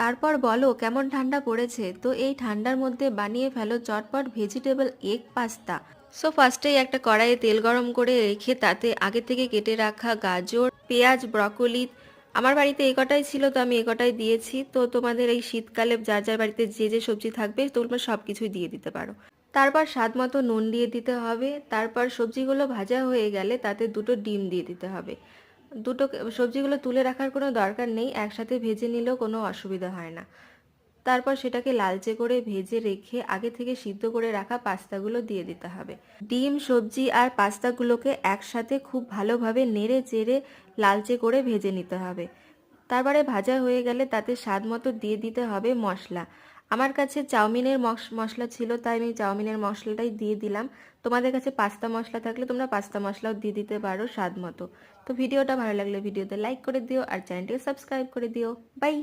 তারপর বলো কেমন ঠান্ডা পড়েছে। তো এই ঠান্ডার মধ্যে বানিয়ে ফেলো চটপট ভেজিটেবল এগ পাস্তা। সো ফার্স্টেই একটা কড়াইয়ে তেল গরম করে রেখে তাতে আগে থেকে কেটে রাখা গাজর, পেঁয়াজ, ব্রকলি, আমার বাড়িতে এই কটাই ছিল তো আমি এই কটাই দিয়েছি। তো তোমাদের এই শীতকালে যার যার বাড়িতে যে যে সবজি থাকবে তোমরা সব কিছুই দিয়ে দিতে পারো। তারপর স্বাদ মতো নুন দিয়ে দিতে হবে। তারপর সবজিগুলো ভাজা হয়ে গেলে তাতে দুটো ডিম দিয়ে দিতে হবে। দুটো সবজিগুলো তুলে রাখার কোনো দরকার নেই, একসাথে ভেজে নিলেও কোনো অসুবিধা হয় না। তারপর সেটাকে লালচে করে ভেজে রেখে আগে থেকে সিদ্ধ করে রাখা পাস্তাগুলো দিয়ে দিতে হবে। ডিম, সবজি আর পাস্তাগুলোকে একসাথে খুব ভালোভাবে নেড়ে চেড়ে লালচে করে ভেজে নিতে হবে। তারপরে ভাজা হয়ে গেলে তাতে স্বাদ মতো দিয়ে দিতে হবে মশলা। আমার কাছে চাউমিনের মশলা ছিল তাই আমি চাউমিনের মশলাটাই দিয়ে দিলাম। তোমাদের কাছে পাস্তা মশলা থাকলে তোমরা পাস্তা মশলাও দিয়ে দিতে পারো স্বাদ মতো। তো ভিডিওটা ভালো লাগলে ভিডিওতে লাইক করে দিও আর চ্যানেলটিকে সাবস্ক্রাইব করে দিও। বাই।